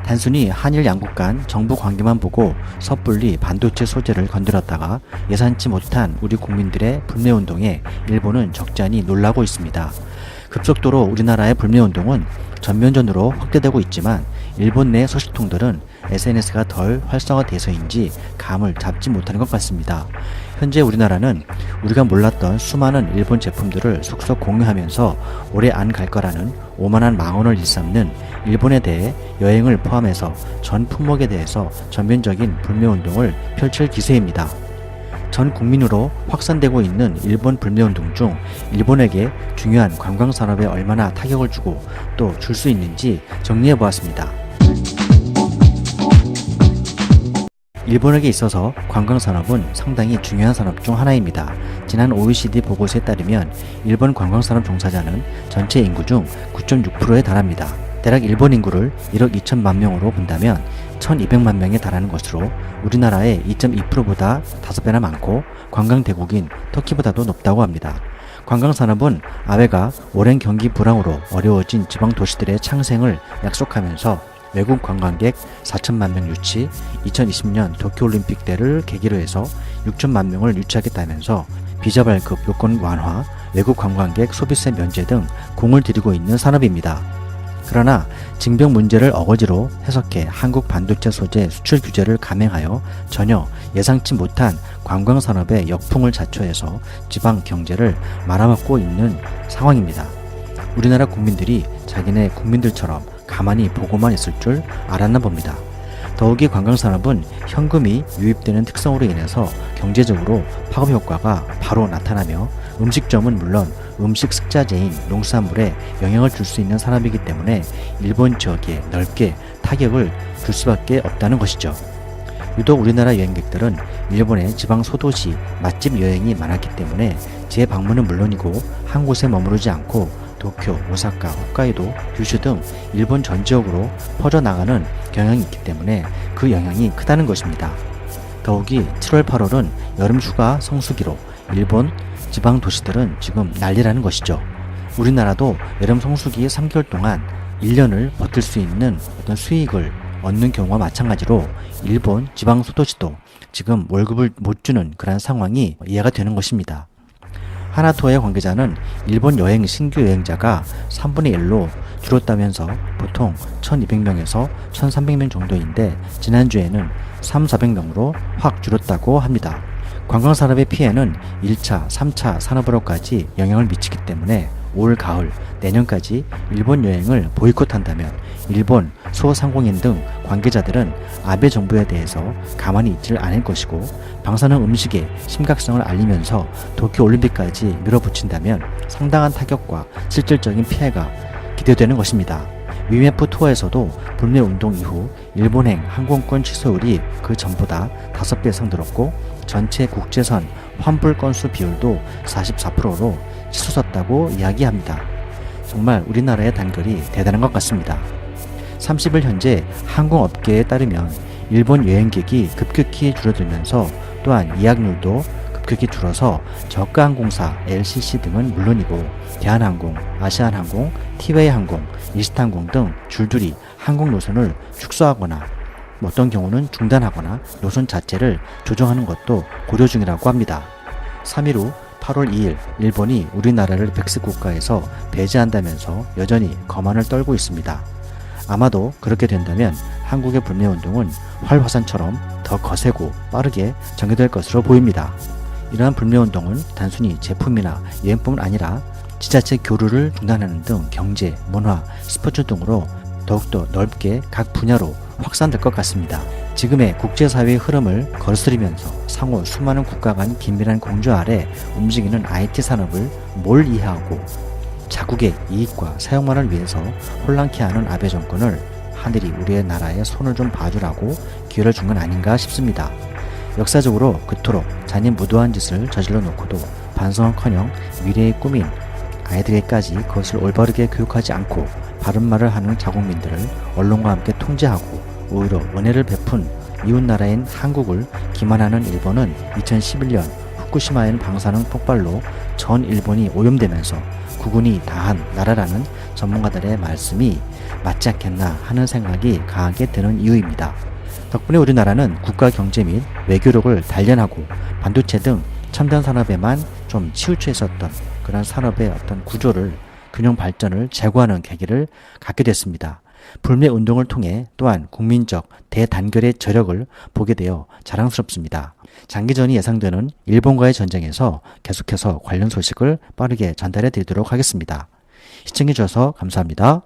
단순히 한일 양국 간 정부 관계만 보고 섣불리 반도체 소재를 건드렸다가 예상치 못한 우리 국민들의 불매운동에 일본은 적잖이 놀라고 있습니다. 급속도로 우리나라의 불매운동은 전면전으로 확대되고 있지만 일본 내 소식통들은 SNS가 덜 활성화돼서인지 감을 잡지 못하는 것 같습니다. 현재 우리나라는 우리가 몰랐던 수많은 일본 제품들을 속속 공유하면서 오래 안 갈 거라는 오만한 망언을 일삼는 일본에 대해 여행을 포함해서 전 품목에 대해서 전면적인 불매운동을 펼칠 기세입니다. 전 국민으로 확산되고 있는 일본 불매운동 중 일본에게 중요한 관광산업에 얼마나 타격을 주고 또 줄 수 있는지 정리해보았습니다. 일본에게 있어서 관광산업은 상당히 중요한 산업 중 하나입니다. 지난 OECD 보고서에 따르면 일본 관광산업 종사자는 전체 인구 중 9.6%에 달합니다. 대략 일본 인구를 1억 2천만 명으로 본다면 1200만 명에 달하는 것으로 우리나라의 2.2%보다 5배나 많고 관광대국인 터키보다도 높다고 합니다. 관광산업은 아베가 오랜 경기 불황으로 어려워진 지방 도시들의 창생을 약속하면서 외국 관광객 4천만 명 유치, 2020년 도쿄올림픽 때를 계기로 해서 6천만 명을 유치하겠다면서 비자 발급 요건 완화, 외국 관광객 소비세 면제 등 공을 들이고 있는 산업입니다. 그러나 징병 문제를 어거지로 해석해 한국 반도체 소재 수출 규제를 감행하여 전혀 예상치 못한 관광산업의 역풍을 자초해서 지방 경제를 말아먹고 있는 상황입니다. 우리나라 국민들이 자기네 국민들처럼 가만히 보고만 있을 줄 알았나 봅니다. 더욱이 관광산업은 현금이 유입되는 특성으로 인해서 경제적으로 파급 효과가 바로 나타나며 음식점은 물론 음식 식자재인 농수산물에 영향을 줄 수 있는 산업이기 때문에 일본 지역에 넓게 타격을 줄 수밖에 없다는 것이죠. 유독 우리나라 여행객들은 일본의 지방 소도시 맛집 여행이 많았기 때문에 재방문은 물론이고 한 곳에 머무르지 않고 도쿄, 오사카, 홋카이도, 규슈 등 일본 전 지역으로 퍼져나가는 경향이 있기 때문에 그 영향이 크다는 것입니다. 더욱이 7월, 8월은 여름 휴가 성수기로 일본 지방 도시들은 지금 난리라는 것이죠. 우리나라도 여름 성수기 3개월 동안 1년을 버틸 수 있는 어떤 수익을 얻는 경우와 마찬가지로 일본 지방 소도시도 지금 월급을 못 주는 그런 상황이 이해가 되는 것입니다. 하나투어의 관계자는 일본 여행 신규 여행자가 3분의 1로 줄었다면서 보통 1200명에서 1300명 정도인데 지난주에는 3,400명으로 확 줄었다고 합니다. 관광산업의 피해는 1차, 3차 산업으로까지 영향을 미치기 때문에 올 가을, 내년까지 일본 여행을 보이콧한다면 일본 소상공인 등 관계자들은 아베 정부에 대해서 가만히 있질 않을 것이고 방사능 음식의 심각성을 알리면서 도쿄올림픽까지 밀어붙인다면 상당한 타격과 실질적인 피해가 기대되는 것입니다. 위메프 투어에서도 불매운동 이후 일본행 항공권 취소율이 그 전보다 5배 이상 늘었고 전체 국제선 환불 건수 비율도 44%로 치솟았다고 이야기합니다. 정말 우리나라의 단결이 대단한 것 같습니다. 30일 현재 항공업계에 따르면 일본 여행객이 급격히 줄어들면서 또한 예약률도 급격히 줄어서 저가항공사 LCC 등은 물론이고 대한항공, 아시아나항공, 티웨이항공, 이스타항공 등 줄줄이 항공 노선을 축소하거나 어떤 경우는 중단하거나 노선 자체를 조정하는 것도 고려 중이라고 합니다. 3일 후 8월 2일 일본이 우리나라를 백색 국가에서 배제한다면서 여전히 거만을 떨고 있습니다. 아마도 그렇게 된다면 한국의 불매운동은 활화산처럼 더 거세고 빠르게 전개될 것으로 보입니다. 이러한 불매운동은 단순히 제품이나 여행뿐 아니라 지자체 교류를 중단하는 등 경제, 문화, 스포츠 등으로 더욱더 넓게 각 분야로 확산될 것 같습니다. 지금의 국제사회의 흐름을 거스르면서 상호 수많은 국가 간 긴밀한 공조 아래 움직이는 IT 산업을 뭘 이해하고 자국의 이익과 사용만을 위해서 혼란케 하는 아베 정권을 하늘이 우리의 나라에 손을 좀 봐주라고 기회를 준 건 아닌가 싶습니다. 역사적으로 그토록 잔인무도한 짓을 저질러 놓고도 반성은커녕 미래의 꿈인 아이들에게까지 그것을 올바르게 교육하지 않고 바른 말을 하는 자국민들을 언론과 함께 통제하고 오히려 은혜를 베푼 이웃나라인 한국을 기만하는 일본은 2011년 후쿠시마엔 방사능 폭발로 전 일본이 오염되면서 구군이 다한 나라라는 전문가들의 말씀이 맞지 않겠나 하는 생각이 강하게 드는 이유입니다. 덕분에 우리나라는 국가 경제 및 외교력을 단련하고 반도체 등 첨단 산업에만 좀 치우쳐 있었던 그런 산업의 어떤 구조를 균형 발전을 제고하는 계기를 갖게 됐습니다. 불매 운동을 통해 또한 국민적 대단결의 저력을 보게 되어 자랑스럽습니다. 장기전이 예상되는 일본과의 전쟁에서 계속해서 관련 소식을 빠르게 전달해 드리도록 하겠습니다. 시청해 주셔서 감사합니다.